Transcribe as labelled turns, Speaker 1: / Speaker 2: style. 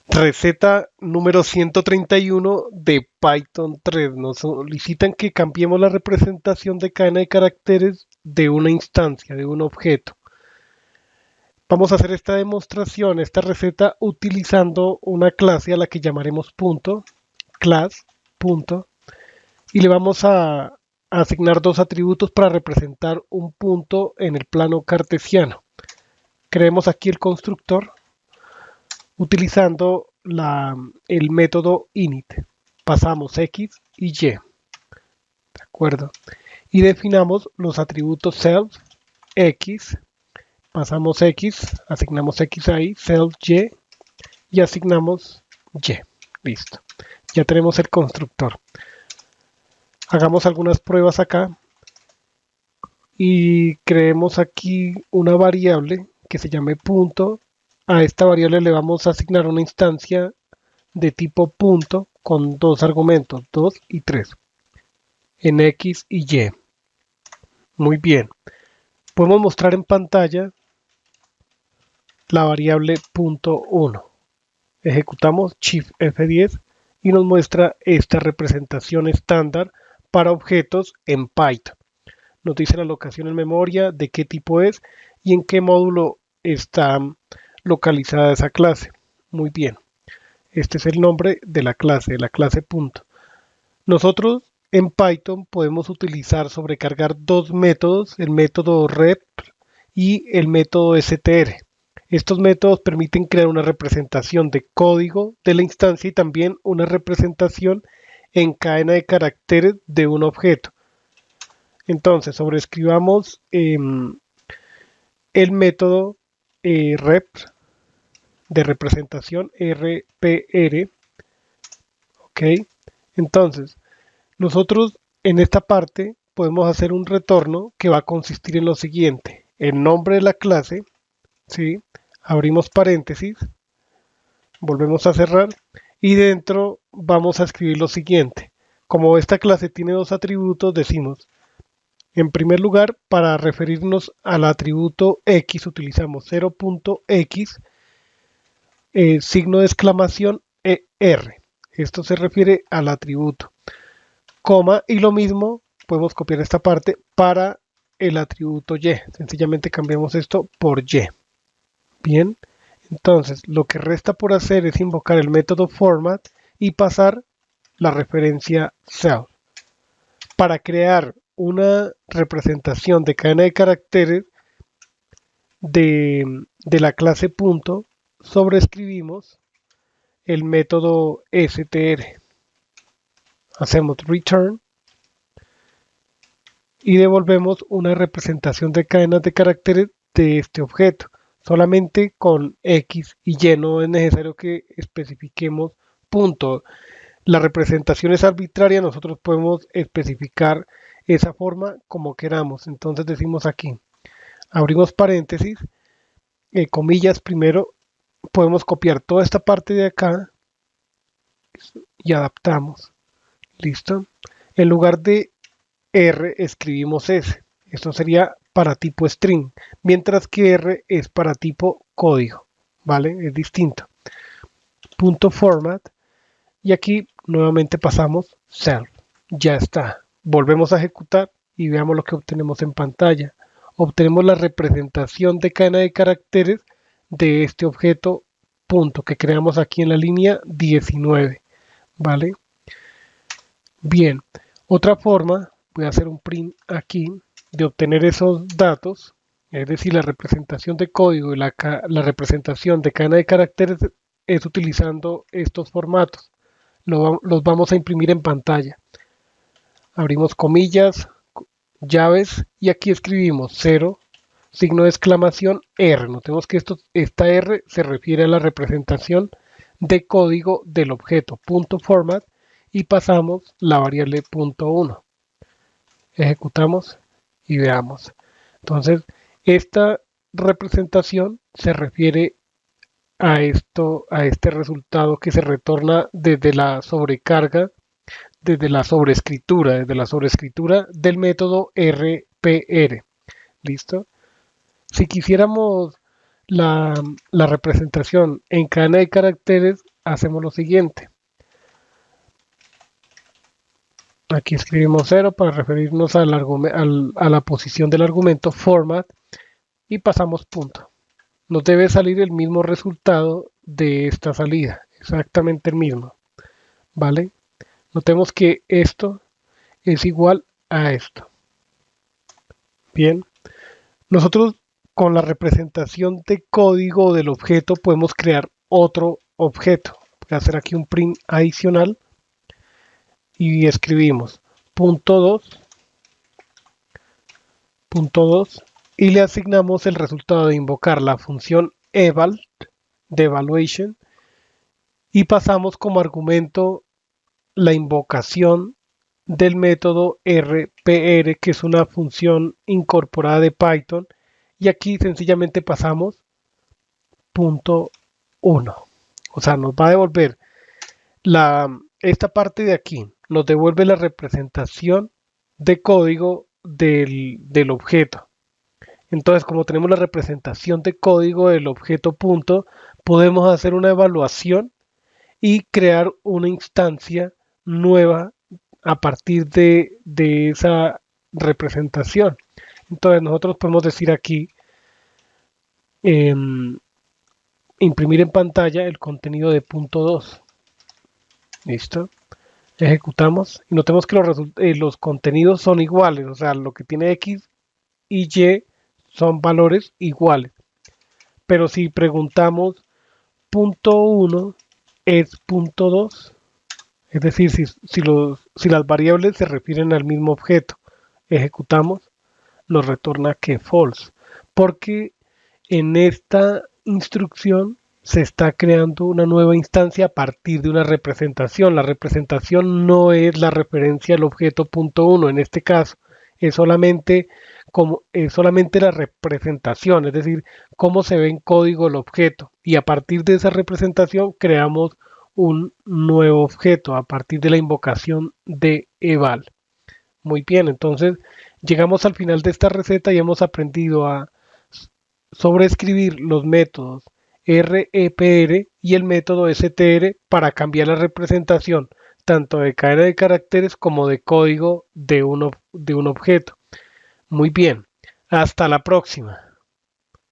Speaker 1: Receta número 131 de Python 3. Nos solicitan que cambiemos la representación de cadena de caracteres de una instancia, de un objeto. Vamos a hacer esta demostración, esta receta, utilizando una clase a la que llamaremos punto, class, punto, y le vamos a asignar dos atributos para representar un punto en el plano cartesiano. Creemos aquí el constructor utilizando el método init. Pasamos x y y, ¿de acuerdo? Y definamos los atributos self, x, pasamos x, asignamos x ahí, self y asignamos y. Listo. Ya tenemos el constructor. Hagamos algunas pruebas acá y creemos aquí una variable que se llame punto. A esta variable le vamos a asignar una instancia de tipo punto con dos argumentos, 2 y 3, en x y y. Muy bien. Podemos mostrar en pantalla la variable punto 1. Ejecutamos Shift F10 y nos muestra esta representación estándar para objetos en Python. Nos dice la locación en memoria, de qué tipo es y en qué módulo está localizada esa clase. Muy bien. Este es el nombre de la clase punto. Nosotros en Python podemos utilizar sobrecargar dos métodos, el método rep y el método str. Estos métodos permiten crear una representación de código de la instancia y también una representación en cadena de caracteres de un objeto. Entonces, sobreescribamos el método rep de representación rpr. Ok, entonces nosotros en esta parte podemos hacer un retorno que va a consistir en lo siguiente: el nombre de la clase, ¿sí? Abrimos paréntesis, volvemos a cerrar y dentro vamos a escribir lo siguiente. Como esta clase tiene dos atributos, decimos, en primer lugar, para referirnos al atributo x utilizamos 0.x, signo de exclamación r. Esto se refiere al atributo. Coma, y lo mismo podemos copiar esta parte para el atributo y. Sencillamente cambiamos esto por y. Bien, entonces lo que resta por hacer es invocar el método format y pasar la referencia self. Para crear una representación de cadena de caracteres de la clase punto, sobreescribimos el método str. Hacemos return y devolvemos una representación de cadenas de caracteres de este objeto. Solamente con X y Y, no es necesario que especifiquemos punto. La representación es arbitraria, nosotros podemos especificar esa forma como queramos. Entonces decimos aquí, abrimos paréntesis, comillas primero, podemos copiar toda esta parte de acá y adaptamos. ¿Listo? En lugar de R escribimos S. Esto sería para tipo string, mientras que R es para tipo código, ¿vale? Es distinto. Punto format y aquí nuevamente pasamos self. Ya está. Volvemos a ejecutar y veamos lo que obtenemos en pantalla. Obtenemos la representación de cadena de caracteres de este objeto punto que creamos aquí en la línea 19, ¿vale? Bien, otra forma, voy a hacer un print aquí, de obtener esos datos, es decir, la representación de código y la representación de cadena de caracteres es utilizando estos formatos. Los vamos a imprimir en pantalla. Abrimos comillas, llaves y aquí escribimos 0, signo de exclamación R. Notemos que esta R se refiere a la representación de código del objeto punto format y pasamos la variable punto 1. Ejecutamos y veamos. Entonces, esta representación se refiere a este resultado que se retorna desde la sobrecarga, desde la sobreescritura del método RPR. ¿Listo? Si quisiéramos la representación en cadena de caracteres, hacemos lo siguiente. Aquí escribimos 0 para referirnos a la posición del argumento format y pasamos punto. Nos debe salir el mismo resultado de esta salida, exactamente el mismo, ¿vale? Notemos que esto es igual a esto. Bien, nosotros con la representación de código del objeto podemos crear otro objeto. Voy a hacer aquí un print adicional y escribimos punto 2 y le asignamos el resultado de invocar la función eval de evaluation y pasamos como argumento la invocación del método RPR, que es una función incorporada de Python, y aquí sencillamente pasamos punto 1. O sea, nos va a devolver esta parte de aquí, nos devuelve la representación de código del objeto. Entonces, como tenemos la representación de código del objeto punto, podemos hacer una evaluación y crear una instancia nueva a partir de esa representación. Entonces nosotros podemos decir aquí, imprimir en pantalla el contenido de punto 2. Listo. Ejecutamos y notemos que los contenidos son iguales, o sea, lo que tiene X y Y son valores iguales. Pero si preguntamos punto 1 es punto 2, es decir, si las variables se refieren al mismo objeto, ejecutamos, nos retorna que false, porque en esta instrucción se está creando una nueva instancia a partir de una representación. La representación no es la referencia al objeto punto 1 en este caso, es solamente la representación, es decir, cómo se ve en código el objeto, y a partir de esa representación creamos un nuevo objeto a partir de la invocación de eval. Muy bien, entonces llegamos al final de esta receta y hemos aprendido a sobreescribir los métodos REPR y el método STR para cambiar la representación tanto de cadena de caracteres como de código de un objeto. Muy bien, hasta la próxima.